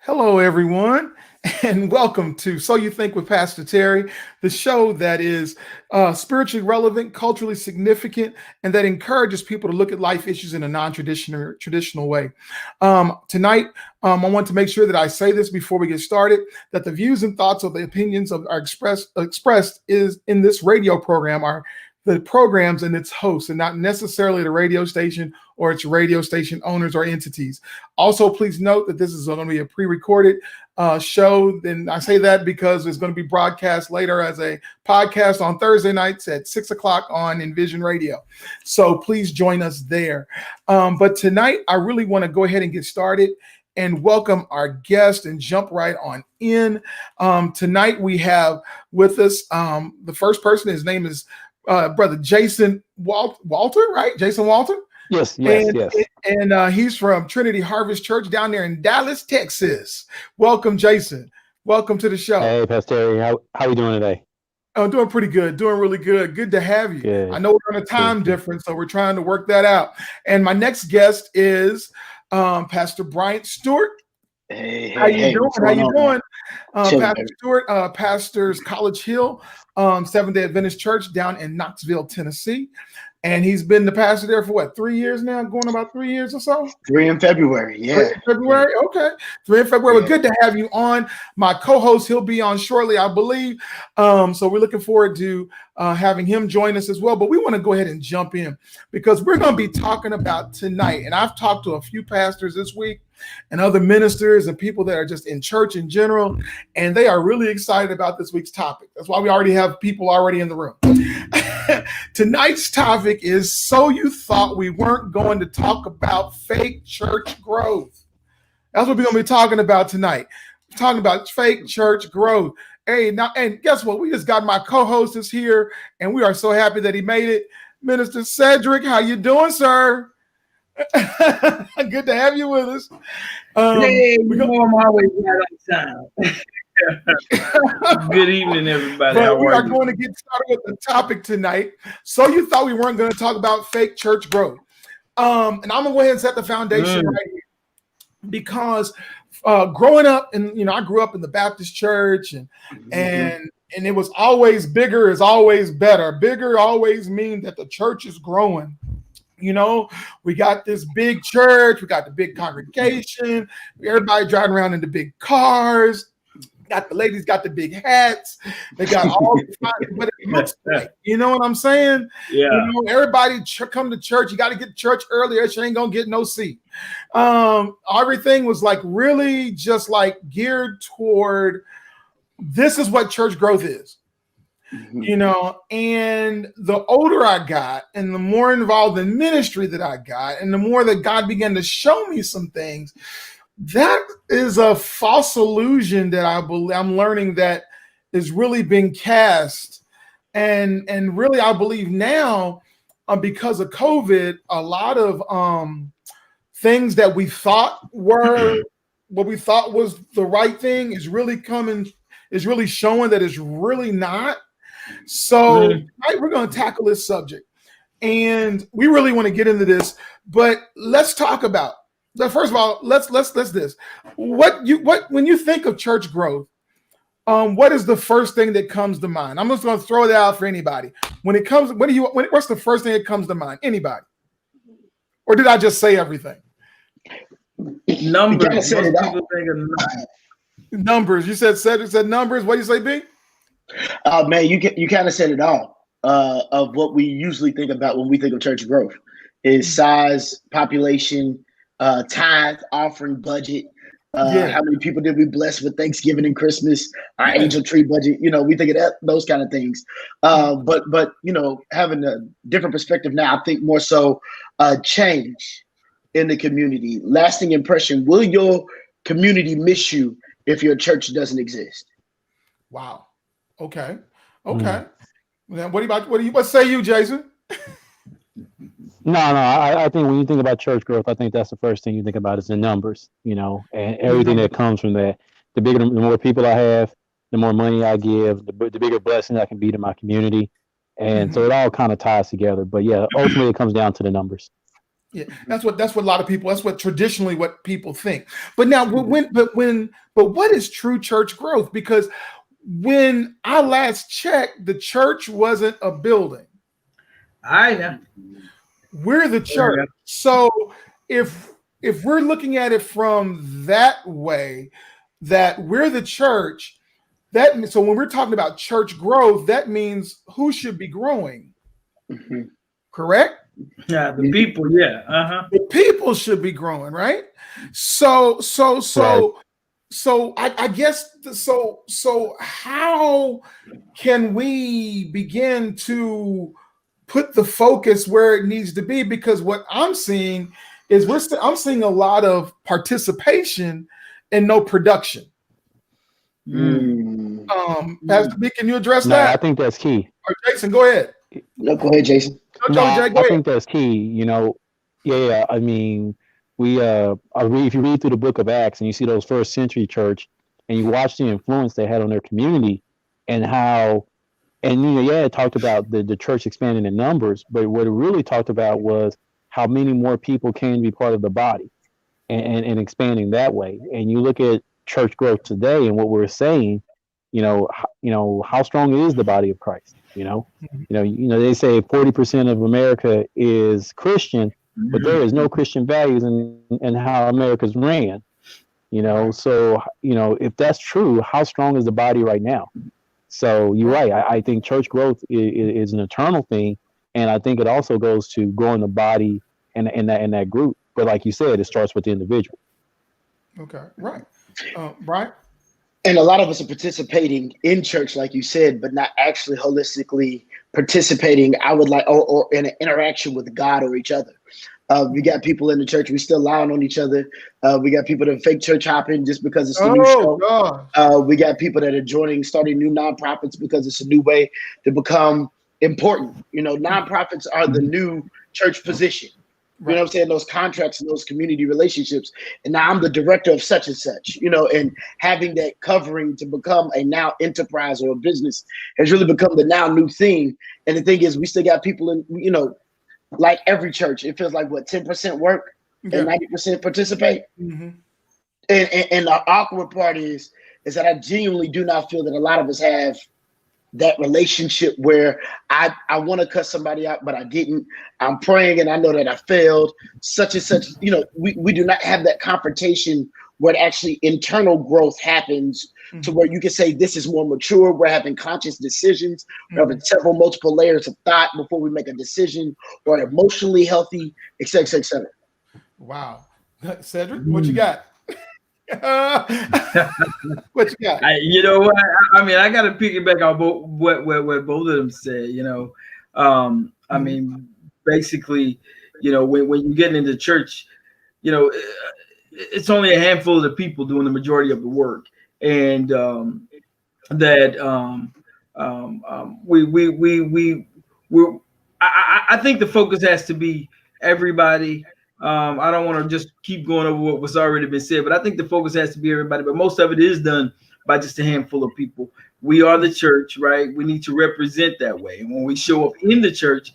Hello, everyone, and welcome to So You Think with Pastor Terry, the show that is spiritually relevant, culturally significant, and that encourages people to look at life issues in a non-traditional way. Tonight, I want to make sure that I say this before we get started: that the views and thoughts of the opinions of are expressed is in this radio program are the programs and its hosts, and not necessarily the radio station or its radio station owners or entities. Also, please note that this is going to be a pre-recorded show. And I say that because it's going to be broadcast later as a podcast on Thursday nights at 6 o'clock on Envision Radio. So please join us there. But tonight, I really want to go ahead and get started and welcome our guest and jump right on in. Tonight, we have with us the first person. His name is Brother Jason Walter, right? Jason Walter? Yes. And he's from Trinity Harvest Church down there in Dallas, Texas. Welcome, Jason. Welcome to the show. Hey, Pastor Terry. How are you doing today? I'm doing pretty good. Doing really good. Good to have you. Good. I know we're on a time difference, so we're trying to work that out. And my next guest is Pastor Bryant Stewart. Hey, how you doing? How you doing? Pastor baby. Stewart pastors College Hill Seventh-day Adventist Church down in Knoxville, Tennessee. And he's been the pastor there for what, 3 years now? Going about 3 years or so? 3 in February, yeah. 3 in February, okay. 3 in February. Yeah. Well, good to have you on. My co-host, he'll be on shortly, I believe. So we're looking forward to having him join us as well. But we want to go ahead and jump in because we're going to be talking about tonight. And I've talked to a few pastors this week and other ministers and people that are just in church in general, and they are really excited about this week's topic. That's why we already have people already in the room. Tonight's topic is, so you thought we weren't going to talk about fake church growth. That's what we're going to be talking about tonight. We're talking about fake church growth. Hey, now, and guess what? We just got my co-host is here, and we are so happy that he made it. Minister Cedric, how you doing, sir? Good to have you with us. Hey, I'm always right on time. Good evening, everybody. But we are going to get started with the topic tonight. So you thought we weren't going to talk about fake church growth. And I'm going to go ahead and set the foundation right here. Because growing up, and I grew up in the Baptist church, and it was always bigger is always better. Bigger always means that the church is growing. We got this big church, we got the big congregation, everybody driving around in the big cars. Got the ladies got the big hats. They got all the fun, but it looks like, you know what I'm saying? Yeah. Everybody come to church. You got to get to church earlier. You ain't gonna get no seat. Everything was like really just like geared toward this is what church growth is. And the older I got and the more involved in ministry that I got and the more that God began to show me some things, that is a false illusion that I'm learning that is really being cast. And really, I believe now, because of COVID, a lot of things that we thought were what we thought was the right thing is really showing that it's really not. So tonight we're going to tackle this subject, and we really want to get into this. But let's talk about first of all. Let's this. When you think of church growth, what is the first thing that comes to mind? I'm just going to throw that out for anybody. What's the first thing that comes to mind? Anybody? Or did I just say everything? Numbers. Most people think of numbers. You said numbers. What do you say, B? Man, you kind of said it all. Of what we usually think about when we think of church growth is size, population, tithe, offering, budget. How many people did we bless with Thanksgiving and Christmas? Our angel tree budget. We think of that, those kind of things. But having a different perspective now, I think more so change in the community, lasting impression. Will your community miss you if your church doesn't exist? Wow. Okay. Now, what say you, Jason? No. I think when you think about church growth, I think that's the first thing you think about is the numbers, and everything that comes from that. The more people I have, the more money I give, the bigger blessing I can be to my community. And so it all kind of ties together. But yeah, ultimately it comes down to the numbers. Yeah, that's what a lot of people. That's what traditionally what people think. But now, but what is true church growth? Because when I last checked, the church wasn't a building. I know. We're the church. So if we're looking at it from that way, that we're the church, so when we're talking about church growth, that means who should be growing, correct? Yeah, the people. Yeah. The people should be growing, right? So I guess so how can we begin to put the focus where it needs to be? Because what I'm seeing is I'm seeing a lot of participation and no production. Pastor B, can you address that? I think that's key. Or Jason, go ahead. No, go ahead, Jason. I think that's key. You know, yeah. I mean, if you read through the book of Acts and you see those first century church and you watch the influence they had on their community and how, and it talked about the church expanding in numbers, but what it really talked about was how many more people can be part of the body and expanding that way. And you look at church growth today and what we're saying, how strong is the body of Christ? They say 40% of America is Christian, but there is no Christian values in how America's ran. So if that's true, how strong is the body right now? So you're right. I think church growth is an eternal thing, and I think it also goes to growing the body in that group. But like you said, it starts with the individual. Okay, right, Brian. And a lot of us are participating in church, like you said, but not actually holistically participating. Or in an interaction with God or each other. We got people in the church, we still lying on each other. We got people that fake church hopping just because it's the new show. We got people that are starting new nonprofits because it's a new way to become important. Nonprofits are the new church position. You know what I'm saying? Those contracts and those community relationships. And now I'm the director of such and such, and having that covering to become a now enterprise or a business has really become the now new thing. And the thing is, we still got people in, like every church, it feels like 10% work and 90% participate. Mm-hmm. And the awkward part is that I genuinely do not feel that a lot of us have that relationship where I want to cut somebody out, but I didn't. I'm praying and I know that I failed, such and such. We do not have that confrontation where actually internal growth happens to where you can say this is more mature. We're having conscious decisions. We're having multiple layers of thought before we make a decision, or emotionally healthy, et cetera, et cetera. Wow. Cedric, what you got? What you got? You know what? I mean, I got to piggyback on what both of them said. I mean, basically, when you get into church, it's only a handful of the people doing the majority of the work, and I think the focus has to be everybody. I don't want to just keep going over what was already been said, but I think the focus has to be everybody. But most of it is done by just a handful of people. We are the church, right? We need to represent that way. And when we show up in the church,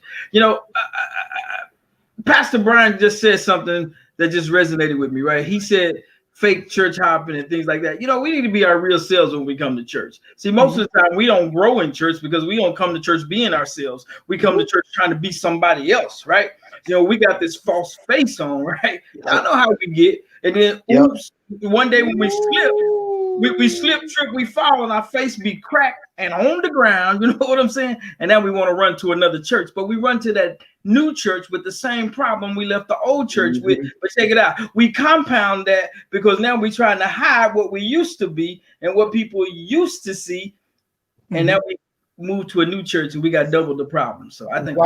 Pastor Brian just said something that just resonated with me, right? He said fake church hopping and things like that. We need to be our real selves when we come to church. See, most of the time we don't grow in church because we don't come to church being ourselves. We come to church trying to be somebody else, right? We got this false face on, right? I know how we get. And then, oops, one day when we slip, trip, we fall, and our face be cracked and on the ground. You know what I'm saying? And then we want to run to another church. But we run to that new church with the same problem we left the old church with. But check it out. We compound that because now we're trying to hide what we used to be and what people used to see. And now we move to a new church and we got double the problem. So I think.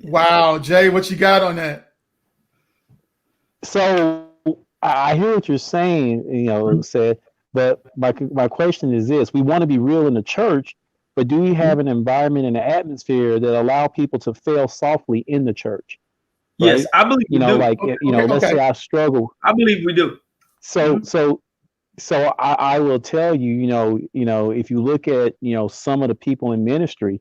Wow, Jay, what you got on that? So I hear what you're saying, said, but my question is this: we want to be real in the church, but do we have an environment and an atmosphere that allow people to fail softly in the church? Right? Yes, I believe we do. Let's say I struggle. I believe we do. So I will tell you, if you look at, some of the people in ministry,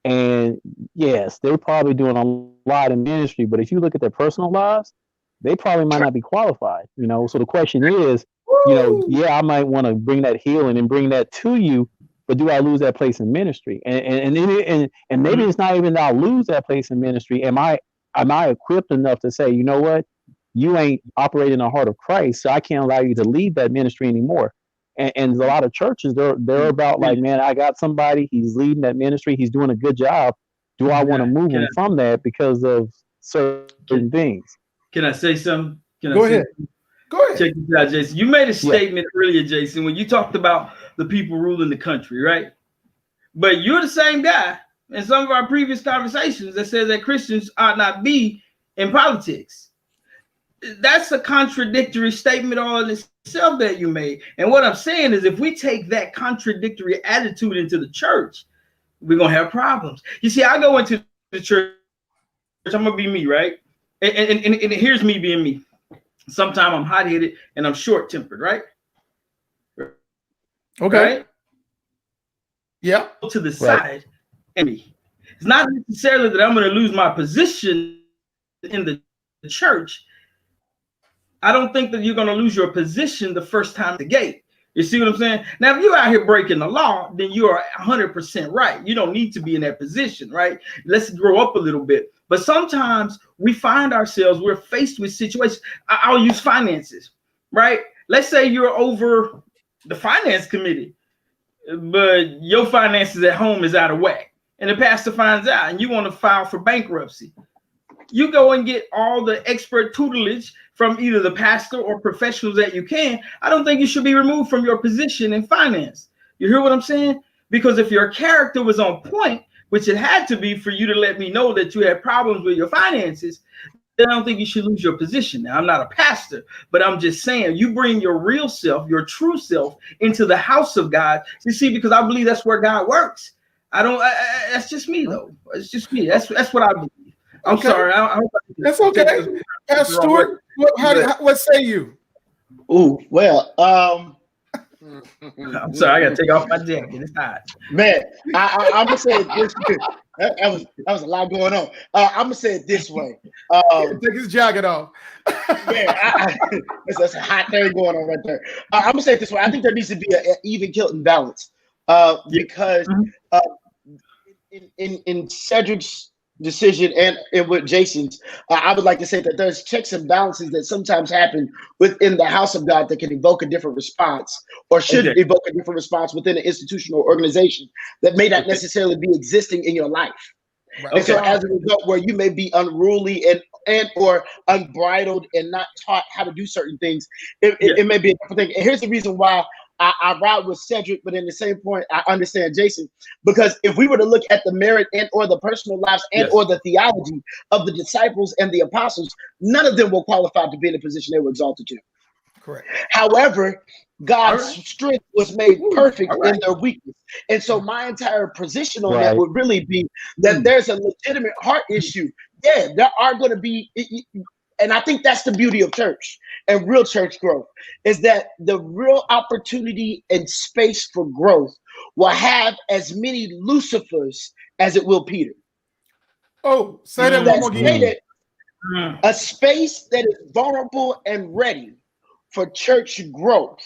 And yes, they're probably doing a lot in ministry, but if you look at their personal lives, they probably might not be qualified, you know. So the question is, you know, Woo! yeah, I might want to bring that healing and bring that to you, but do I lose that place in ministry? And maybe it's not even that I'll lose that place in ministry. Am I equipped enough to say, you know what, you ain't operating in the heart of Christ, so I can't allow you to lead that ministry anymore. And a lot of churches, they're about like, man, I got somebody, he's leading that ministry, he's doing a good job. Do I want to move him from that because of certain things? Can I say something? Go ahead. Go ahead. Check this out, Jason. You made a statement earlier, Jason, when you talked about the people ruling the country, right? But you're the same guy in some of our previous conversations that says that Christians ought not be in politics. That's a contradictory statement all in itself that you made. And what I'm saying is, if we take that contradictory attitude into the church, we're going to have problems. You see, I go into the church, I'm going to be me, right? And here's me being me. Sometimes I'm hot-headed and I'm short-tempered, right? Okay. Right? Yeah. To the side. And it's not necessarily that I'm going to lose my position in the church. I don't think that you're going to lose your position the first time at the gate. You see what I'm saying? Now, if you're out here breaking the law, then you are 100% right. You don't need to be in that position, right? Let's grow up a little bit. But sometimes we find ourselves, we're faced with situations. I'll use finances, right? Let's say you're over the finance committee, but your finances at home is out of whack. And the pastor finds out and you want to file for bankruptcy. You go and get all the expert tutelage from either the pastor or professionals that you can. I don't think you should be removed from your position in finance. You hear what I'm saying? Because if your character was on point, which it had to be for you to let me know that you had problems with your finances, then I don't think you should lose your position. Now, I'm not a pastor, but I'm just saying you bring your real self, your true self into the house of God. You see, because I believe that's where God works. That's just me, though. It's just me. That's what I believe. I'm sorry. That's okay. Pastor Stewart, what say you? Ooh, well, I'm sorry. I got to take off my jacket. It's hot. Man, I'm going to say it this way. That was a lot going on. I'm going to say it this way. Take his jacket off. That's a hot thing going on right there. I'm going to say it this way. I think there needs to be an even Kilton balance because in Cedric's decision and with Jason's, I would like to say that there's checks and balances that sometimes happen within the house of God that can evoke a different response or should evoke a different response within an institutional organization that may not necessarily be existing in your life. Right. And so as a result, where you may be unruly and or unbridled and not taught how to do certain things, it may be a different thing. And here's the reason why I ride with Cedric, but in the same point, I understand Jason, because if we were to look at the merit and or the personal lives and or the theology of the disciples and the apostles, none of them were qualified to be in the position they were exalted to. Correct. However, God's strength was made perfect in their weakness. And so my entire position on that would really be that there's a legitimate heart issue. Yeah, there are going to be, and I think that's the beauty of church and real church growth, is that the real opportunity and space for growth will have as many Lucifers as it will Peter. Oh, say that one more again. A space that is vulnerable and ready for church growth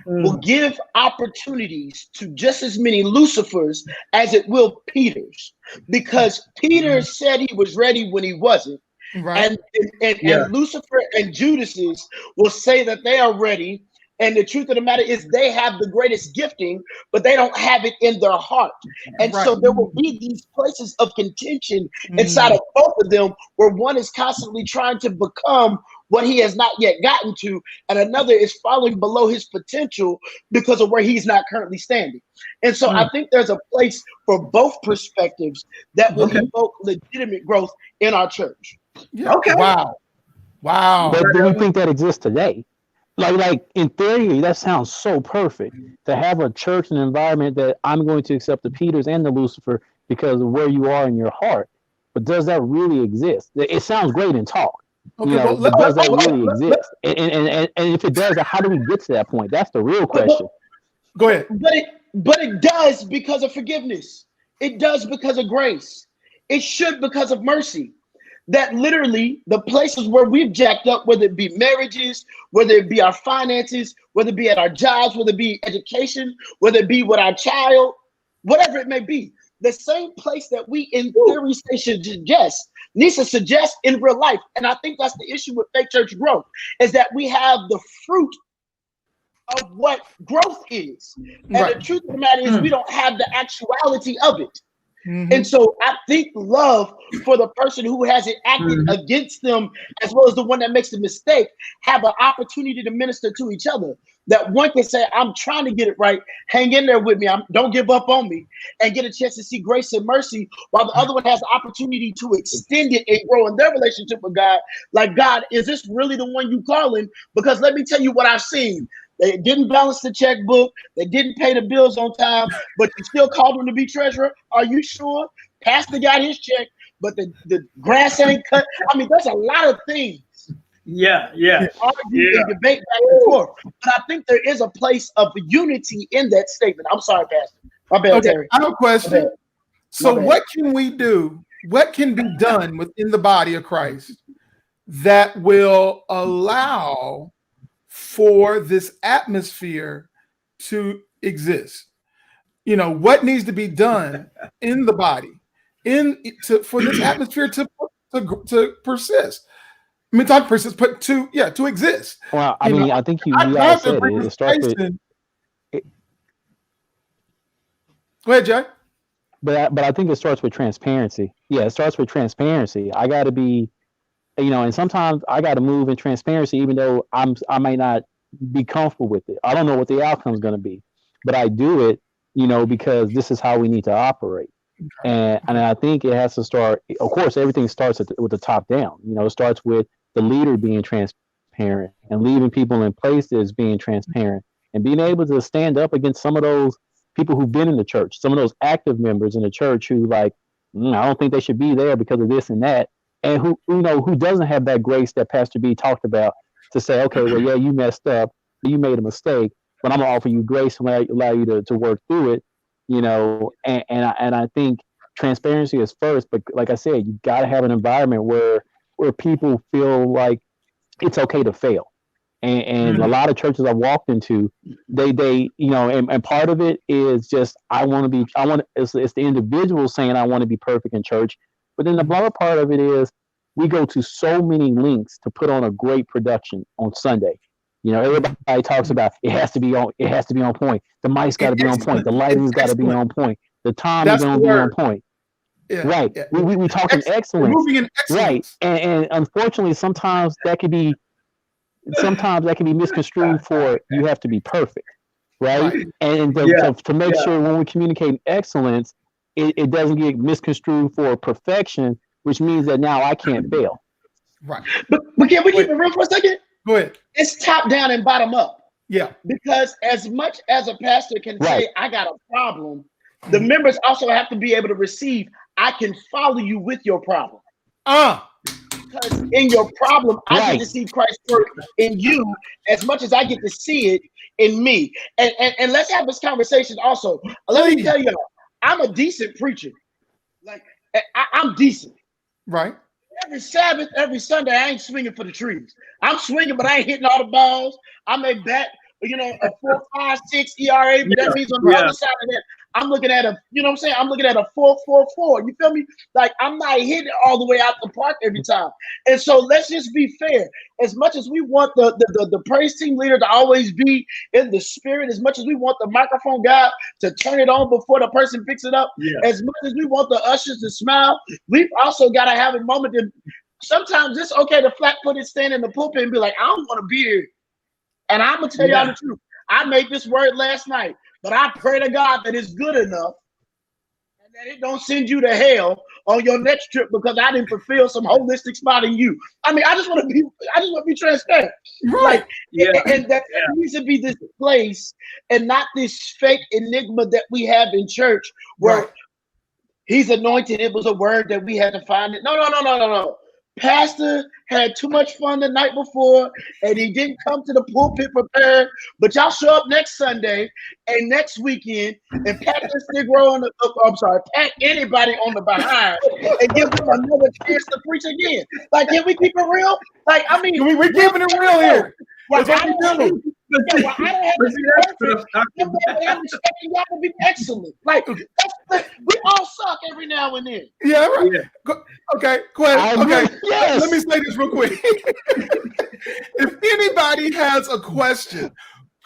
will give opportunities to just as many Lucifers as it will Peters, because Peter said he was ready when he wasn't. Right. And Lucifer and Judases will say that they are ready. And the truth of the matter is they have the greatest gifting, but they don't have it in their heart. And so there will be these places of contention inside of both of them, where one is constantly trying to become what he has not yet gotten to, and another is falling below his potential because of where he's not currently standing. And so I think there's a place for both perspectives that will evoke legitimate growth in our church. Yeah. Okay. Wow. But do you think that exists today? Like in theory, that sounds so perfect to have a church and environment that I'm going to accept the Peters and the Lucifer because of where you are in your heart. But does that really exist? It sounds great in talk. Okay, but does that really exist? And if it does, how do we get to that point? That's the real question. Go ahead. But it does because of forgiveness. It does because of grace. It should because of mercy. That literally the places where we've jacked up, whether it be marriages, whether it be our finances, whether it be at our jobs, whether it be education, whether it be with our child, whatever it may be, the same place that we in theory say should suggest needs to suggest in real life. And I think that's the issue with fake church growth, is that we have the fruit of what growth is. And Right. the truth of the matter is we don't have the actuality of it. Mhm. And so I think love for the person who has it acted against them, as well as the one that makes the mistake, have an opportunity to minister to each other. That one can say, I'm trying to get it right. Hang in there with me. Don't give up on me, and get a chance to see grace and mercy, while the other one has the opportunity to extend it and grow in their relationship with God. Like, God, is this really the one you calling? Because let me tell you what I've seen. They didn't balance the checkbook. They didn't pay the bills on time, but you still called them to be treasurer. Are you sure? Pastor got his check, but the grass ain't cut. I mean, there's a lot of things. Yeah. Argue and debate back and forth. But I think there is a place of unity in that statement. I'm sorry, Pastor. My bad, Okay, Terry. I have a question. My So bad. what can we do? What can be done within the body of Christ that will allow for this atmosphere to exist? You know, what needs to be done in the body for this atmosphere to persist? I mean, not persist, but to exist. Well, I You mean, know, I think you I all have to said agree it. with It starts with, Jason. Go ahead, Jay. but I think it starts with transparency. Yeah, it starts with transparency. I got to be, and sometimes I got to move in transparency, even though I might not be comfortable with it. I don't know what the outcome is going to be, but I do it, because this is how we need to operate. And I think it has to start. Of course, everything starts with the top down. It starts with the leader being transparent and leaving people in places being transparent and being able to stand up against some of those people who've been in the church, some of those active members in the church who like, I don't think they should be there because of this and that, and who doesn't have that grace that Pastor B talked about to say, okay, well, yeah, you messed up, you made a mistake, but I'm gonna offer you grace and allow you to work through it, and I think transparency is first, but like I said, you got to have an environment where people feel like it's okay to fail. And a lot of churches I've walked into, they and part of it is just it's the individual saying I want to be perfect in church, but then the other part of it is we go to so many lengths to put on a great production on Sunday. Everybody talks about it has to be on point. The mic's got to be on point. The lighting's got to be on point. The time is going to be on point. Yeah, right. Yeah. We talking excellence. Moving in excellence. Right. And unfortunately, sometimes that can be misconstrued for you have to be perfect. Right. And to make sure when we communicate excellence, it doesn't get misconstrued for perfection, which means that now I can't fail. Right. But can we keep it real for a second? Go ahead. It's top down and bottom up. Yeah. Because as much as a pastor can say, I got a problem, the members also have to be able to receive, I can follow you with your problem. Because in your problem, I get to see Christ's work in you as much as I get to see it in me. And let's have this conversation also. Let me tell you, I'm a decent preacher. Like, I'm decent. Right. Every Sabbath, every Sunday, I ain't swinging for the trees. I'm swinging, but I ain't hitting all the balls. I may bat, a 4.56 ERA, but that means on the other side of that, I'm looking at a, I'm looking at a 4.44. You feel me? Like, I'm not hitting it all the way out the park every time. And so let's just be fair. As much as we want the praise team leader to always be in the spirit, as much as we want the microphone guy to turn it on before the person picks it up, as much as we want the ushers to smile, we've also got to have a moment that sometimes it's okay to flat-footed stand in the pulpit and be like, I don't want to be here. And I'm going to tell y'all the truth. I made this word last night, but I pray to God that it's good enough and that it don't send you to hell on your next trip because I didn't fulfill some holistic spot in you. I mean, I just want to be transparent. Right. And that needs to be this place and not this fake enigma that we have in church where he's anointed. It was a word that we had to find it. No. Pastor had too much fun the night before and he didn't come to the pulpit prepared. But y'all show up next Sunday and next weekend and pat this Negro on the pat anybody on the behind and give them another chance to preach again. Like, can we keep it real? Like, I mean, we're keeping it real here. Well, That's what I we're doing. don't have I'm expecting y'all to be excellent. Like, we all suck every now and then. Yeah, right. Yeah. Okay, go ahead. Okay, Yes. let me say this real quick. If anybody has a question,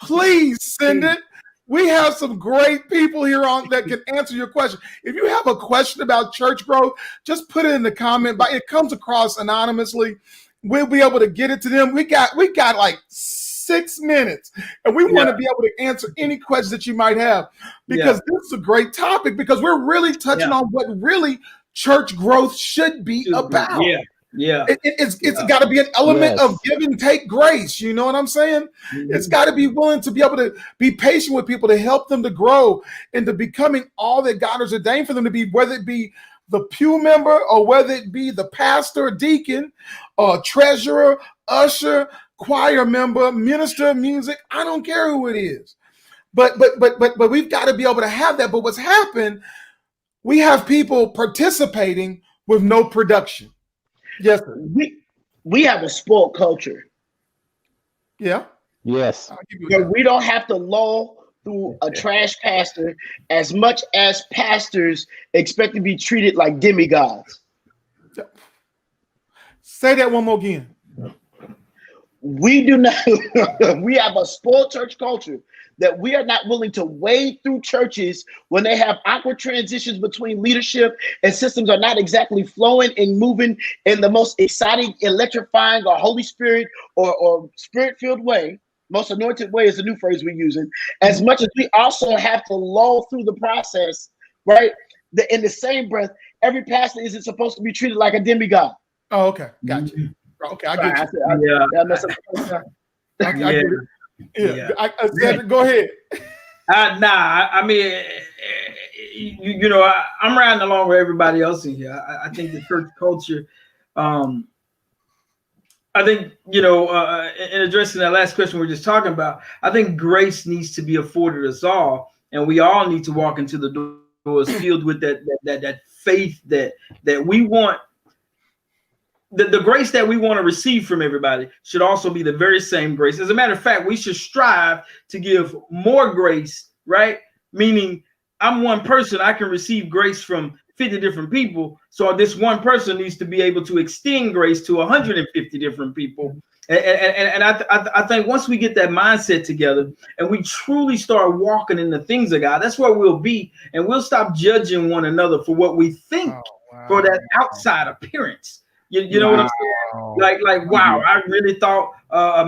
please send it. We have some great people here on that can answer your question. If you have a question about church growth, just put it in the comment. But it comes across anonymously. We'll be able to get it to them. We got like 6 minutes, and we want to be able to answer any questions that you might have, because this is a great topic, because we're really touching on what really church growth should be about. It's got to be an element of give and take grace. You know what I'm saying? It's got to be willing to be able to be patient with people, to help them to grow into becoming all that God has ordained for them to be, whether it be the pew member or whether it be the pastor, deacon, treasurer, usher, choir member, minister of music. I don't care who it is. But we've got to be able to have that. But what's happened, we have people participating with no production. Yes, sir. We have a spoiled culture. Yeah. Yes. But we don't have to lull through a trash pastor as much as pastors expect to be treated like demigods. Say that one more again. We do not. We have a spoiled church culture that we are not willing to wade through churches when they have awkward transitions between leadership and systems are not exactly flowing and moving in the most exciting, electrifying, or Holy Spirit or Spirit-filled way. Most anointed way is the new phrase we're using. As much as we also have to lull through the process, right? In the same breath, every pastor isn't supposed to be treated like a demigod. Oh, okay, gotcha. Okay, I get you. I get it. I said, go ahead. I mean, you know, I'm riding along with everybody else in here. I think the church culture, I think, you know, in addressing that last question we we're just talking about, I think grace needs to be afforded us all, and we all need to walk into the doors filled with that faith that we want. The grace that we want to receive from everybody should also be the very same grace. As a matter of fact, we should strive to give more grace, right? Meaning, I'm one person, I can receive grace from 50 different people. So this one person needs to be able to extend grace to 150 different people. And I think once we get that mindset together and we truly start walking in the things of God, that's where we'll be. And we'll stop judging one another for what we think for that outside appearance. You know what I'm saying? Like, wow, I really thought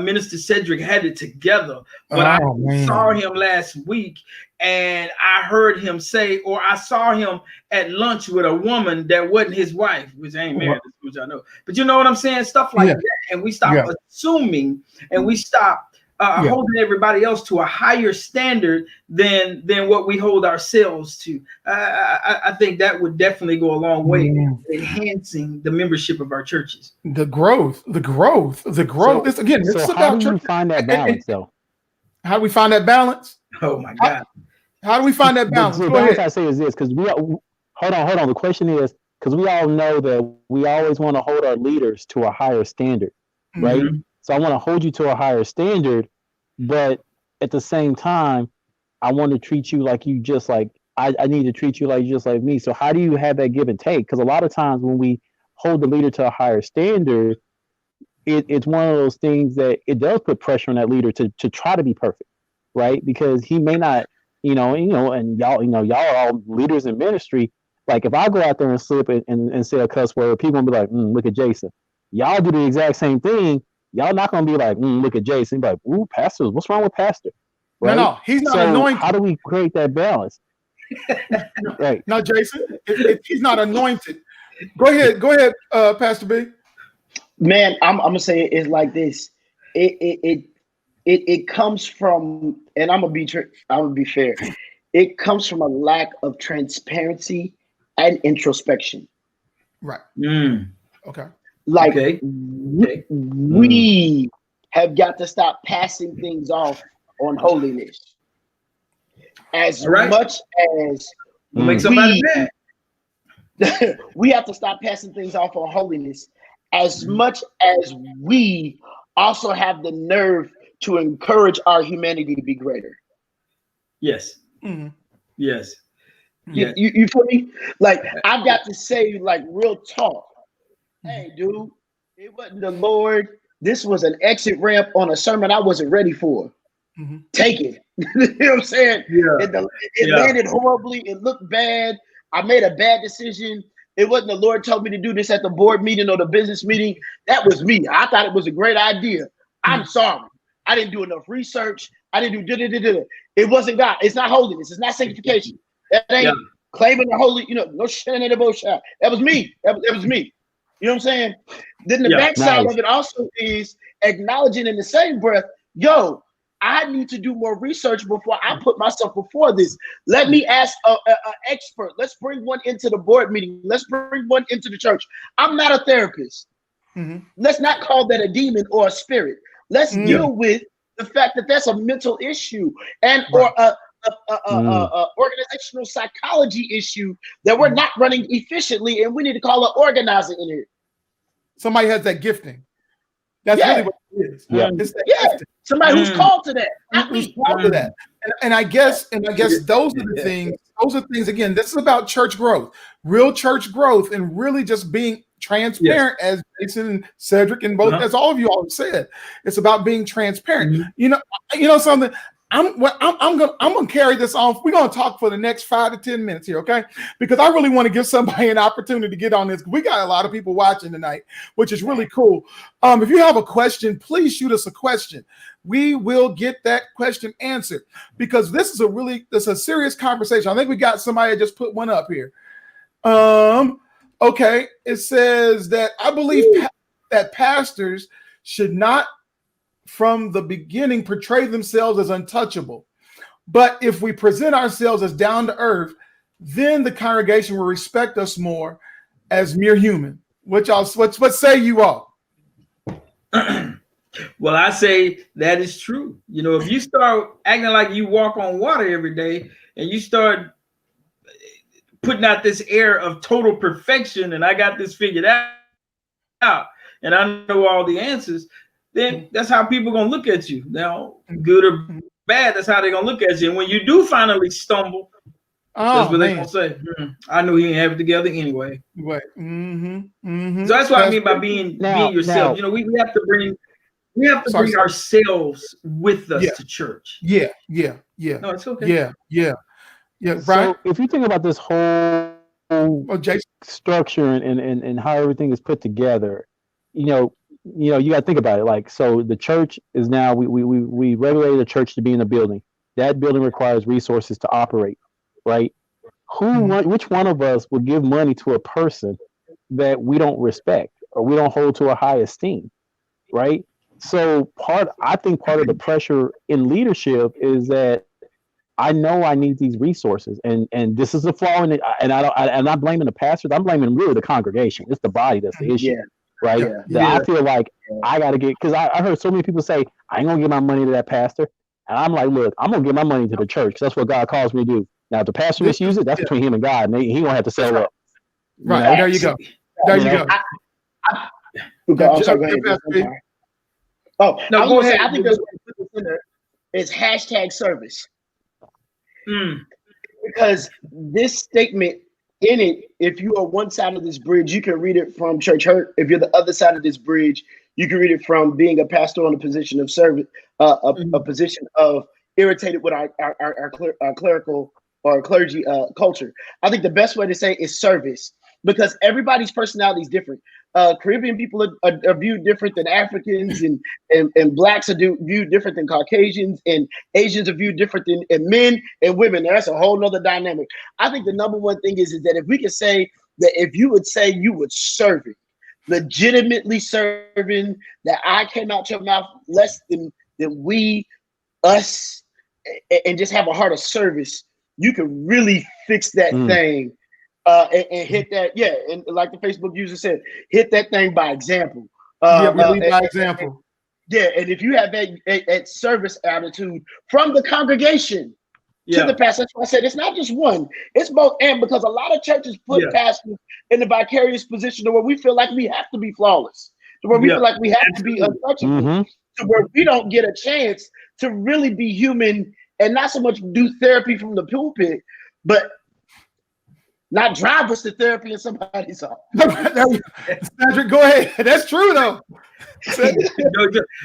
Minister Cedric had it together. But I saw him last week and I heard him say, or I saw him at lunch with a woman that wasn't his wife, which ain't married, which I know. But you know what I'm saying? Stuff like that. And we stop assuming and we stop holding everybody else to a higher standard than what we hold ourselves to. I think that would definitely go a long way in enhancing the membership of our churches. The growth. So, It's so how do you find that balance, though? How do we find that balance? Oh my God. How do we find that balance? The balance I say is this, because hold on. The question is, because we all know that we always want to hold our leaders to a higher standard, right? Mm-hmm. So I want to hold you to a higher standard, but at the same time, I want to treat you like you just like, I need to treat you like just like me. So how do you have that give and take? Because a lot of times when we hold the leader to a higher standard, it's one of those things that it does put pressure on that leader to try to be perfect, right? Because he may not, and y'all are all leaders in ministry. Like if I go out there and slip and say a cuss word, people will be like, look at Jason. Y'all do the exact same thing. Y'all not gonna be like, look at Jason. Be like, ooh, pastors, what's wrong with pastor? Right? No, he's not anointed. How do we create that balance? Right. No, Jason, he's not anointed. Go ahead, Pastor B. Man, I'm gonna say it's like this. It comes from, and I'm gonna be fair. It comes from a lack of transparency and introspection. Right. Okay. Like Okay. we have got to stop passing things off on holiness. As Right. much as We'll make somebody mad. we have to stop passing things off on holiness, as much as we also have the nerve to encourage our humanity to be greater. Yes. Mhm. Yes. You, you feel me? Like, I've got to say, like, real talk. Hey, dude, it wasn't the Lord. This was an exit ramp on a sermon I wasn't ready for. Mhm. Take it. You know what I'm saying? Yeah. It landed horribly. It looked bad. I made a bad decision. It wasn't the Lord told me to do this at the board meeting or the business meeting. That was me. I thought it was a great idea. I'm sorry. I didn't do enough research. I didn't do da-da-da-da. It wasn't God. It's not holiness. It's not sanctification. That ain't claiming the holy, no shit in the bullshit. That was me. That was me. You know what I'm saying? Then the backside of it also is acknowledging in the same breath, yo, I need to do more research before I put myself before this. Let me ask an expert. Let's bring one into the board meeting. Let's bring one into the church. I'm not a therapist. Let's not call that a demon or a spirit. Let's deal with the fact that that's a mental issue and or a organizational psychology issue that we're not running efficiently, and we need to call an organizer in here. Somebody has that gifting. That's really what it is. It's that gifting. Somebody who's called to that. Who's called to that. And I guess those are the things. Those are things. Again, this is about church growth, real church growth, and really just being transparent, as Jason and Cedric and both, as all of you all have said. It's about being transparent. You know something. I'm gonna carry this on. We're gonna talk for the next 5 to 10 minutes here, okay? Because I really want to give somebody an opportunity to get on this. We got a lot of people watching tonight, which is really cool. If you have a question, please shoot us a question. We will get that question answered, because this is a serious conversation. I think we got somebody that just put one up here. Okay, it says that I believe that pastors should not from the beginning portray themselves as untouchable. But if we present ourselves as down to earth, then the congregation will respect us more as mere human. What say you all? Well, I say that is true. If you start acting like you walk on water every day and you start putting out this air of total perfection and I got this figured out and I know all the answers, then that's how people are going to look at you. Now, good or bad, that's how they're going to look at you. And when you do finally stumble, that's what they're going to say. I knew he didn't have it together anyway. Right. So that's what I mean by being yourself. We have to bring ourselves with us to church. Yeah. No, it's okay. Yeah. Right. So if you think about this whole structure and how everything is put together, you got to think about it. Like, so the church is now, we regulated the church to be in a building. That building requires resources to operate, right? Which one of us would give money to a person that we don't respect or we don't hold to a high esteem, right? So I think part of the pressure in leadership is that I know I need these resources, and this is a flaw in it. And I'm not blaming the pastors. I'm blaming really the congregation. It's the body that's the issue. Right. I feel like I got to get, because I heard so many people say, I ain't going to give my money to that pastor. And I'm like, look, I'm going to give my money to the church. That's what God calls me to do. Now, if the pastor misuse it, that's between him and God. And he going to have to sell up. Right. There you go. There you go. I was going to say, I think there's it's hashtag service. Because this statement, in it, if you are one side of this bridge, you can read it from church hurt. If you're the other side of this bridge, you can read it from being a pastor on a position of service, a position of irritated with our clerical or clergy culture. I think the best way to say it is service, because everybody's personality is different. Caribbean people are viewed different than Africans, and blacks are viewed different than Caucasians, and Asians are viewed different than men and women. That's a whole nother dynamic. I think the number one thing is that if we could say that, if you would say you would serve it, legitimately serving, that I came out your mouth less than we, us, and just have a heart of service, you can really fix that thing and hit that. Yeah, and like the Facebook user said, hit that thing by example. We lead by example. And if you have that service attitude from the congregation to the pastor, that's why I said it's not just one, it's both and, because a lot of churches put pastors in the vicarious position to where we feel like we have to be flawless, to where we feel like we have to be untouchable, to where we don't get a chance to really be human and not so much do therapy from the pulpit, but not drive us to therapy in somebody's office. Cedric, go ahead. That's true though.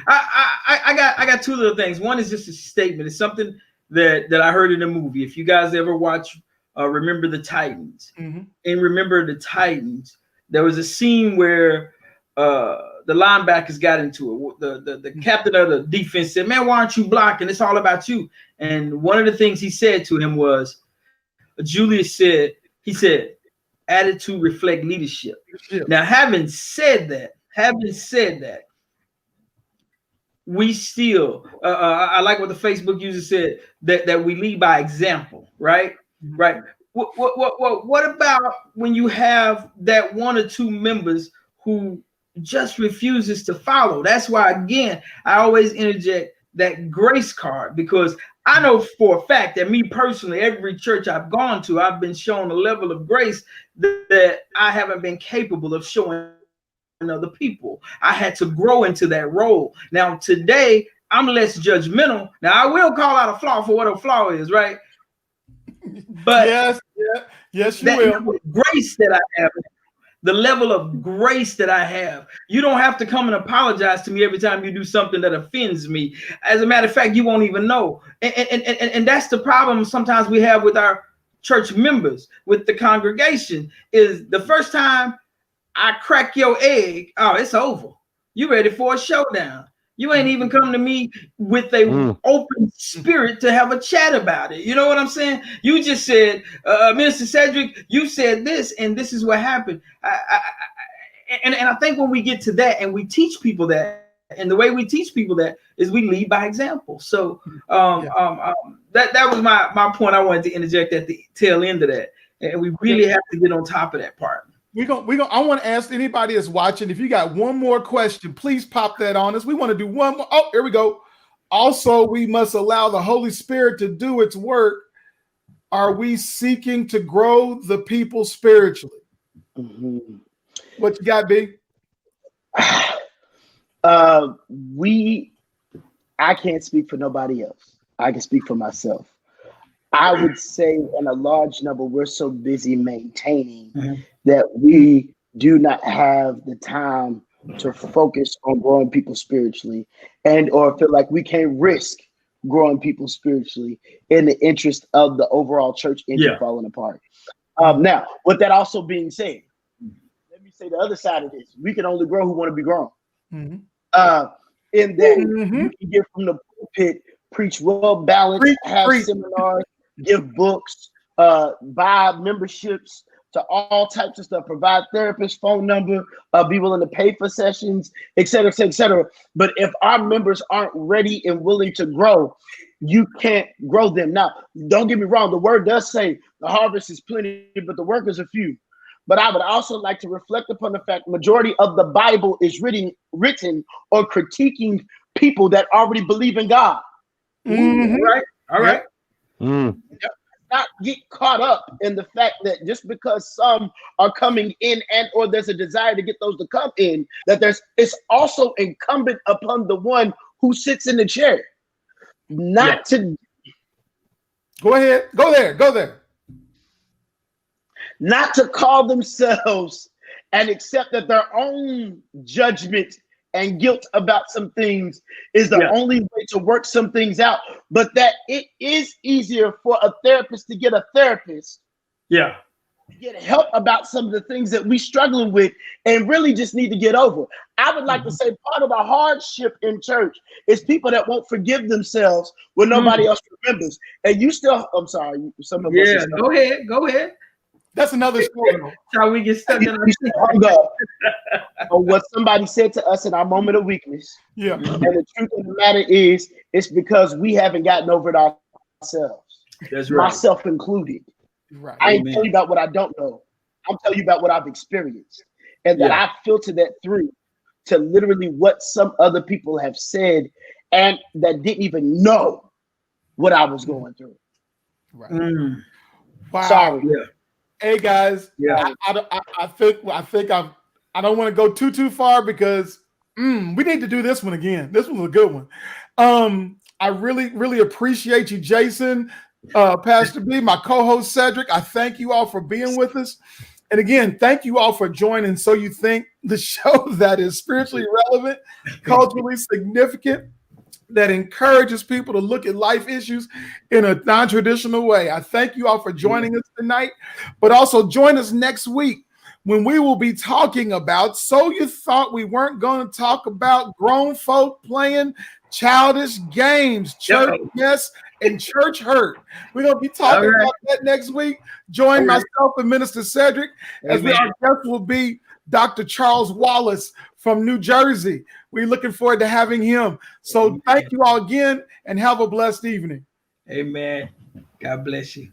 I got two little things. One is just a statement. It's something that I heard in a movie. If you guys ever watch Remember the Titans, and Remember the Titans, there was a scene where the linebackers got into it. The captain of the defense said, "Man, why aren't you blocking? It's all about you." And one of the things he said to him was, Julius said, attitude reflect leadership. Now, having said that, we still, I like what the Facebook user said, that we lead by example, right? Right. What about when you have that one or two members who just refuses to follow? That's why, again, I always interject that grace card, because I know for a fact that me personally, every church I've gone to, I've been shown a level of grace that I haven't been capable of showing other people. I had to grow into that role. Now, today, I'm less judgmental. Now, I will call out a flaw for what a flaw is, right? But yes, you will. Grace that I have, the level of grace that I have. You don't have to come and apologize to me every time you do something that offends me. As a matter of fact, you won't even know. And that's the problem sometimes we have with our church members, with the congregation, is the first time I crack your egg, oh, it's over. You ready for a showdown. You ain't even come to me with a open spirit to have a chat about it. You know what I'm saying? You just said, Minister Cedric, you said this, and this is what happened. And I think when we get to that and we teach people that, and the way we teach people that is we lead by example. So that was my point I wanted to interject at the tail end of that. And we really have to get on top of that part. I want to ask anybody that's watching, if you got one more question, please pop that on us. We want to do one more. Oh, here we go. Also, we must allow the Holy Spirit to do its work. Are we seeking to grow the people spiritually? What you got, B? I can't speak for nobody else. I can speak for myself. I would say in a large number, we're so busy maintaining that we do not have the time to focus on growing people spiritually, and or feel like we can't risk growing people spiritually in the interest of the overall church engine falling apart. Now, with that also being said, let me say the other side of this. We can only grow who want to be grown. In that you can get from the pulpit, preach well balanced, have seminars, give books, buy memberships to all types of stuff, provide therapist phone number, be willing to pay for sessions, et cetera, et cetera, et cetera. But if our members aren't ready and willing to grow, you can't grow them. Now, don't get me wrong. The word does say the harvest is plenty, but the workers are few. But I would also like to reflect upon the fact majority of the Bible is written or critiquing people that already believe in God. All right. Not get caught up in the fact that just because some are coming in and or there's a desire to get those to come in, that it's also incumbent upon the one who sits in the chair not to go ahead, go there, not to call themselves and accept that their own judgment and guilt about some things is the only way to work some things out, but that it is easier for a therapist to get a therapist. To get help about some of the things that we're struggling with and really just need to get over. I would like to say part of the hardship in church is people that won't forgive themselves when nobody else remembers. And you still, I'm sorry, some of us. Go ahead. That's another story. That's how we get stuck in what somebody said to us in our moment of weakness. And the truth of the matter is, it's because we haven't gotten over it ourselves. That's right. Myself included. I ain't telling you about what I don't know. I'm telling you about what I've experienced, and that Yeah. I filter that through to literally what some other people have said, and that didn't even know what I was going through. Right. Mm. Wow. Sorry. Yeah. Hey guys, Yeah. I think I don't want to go too far because we need to do this one again. This one was a good one. I really appreciate you, Jason, Pastor B, my co-host Cedric. I thank you all for being with us. And again, thank you all for joining So You Think, the show that is spiritually relevant, culturally significant, that encourages people to look at life issues in a non-traditional way. I thank you all for joining us tonight, but also join us next week when we will be talking about, so you thought we weren't going to talk about grown folk playing childish games, church mess, and church hurt. We're going to be talking about that next week. Join myself and Minister Cedric, as our guest will be Dr. Charles Wallace from New Jersey. We're looking forward to having him. So thank you all again and have a blessed evening. Amen. God bless you.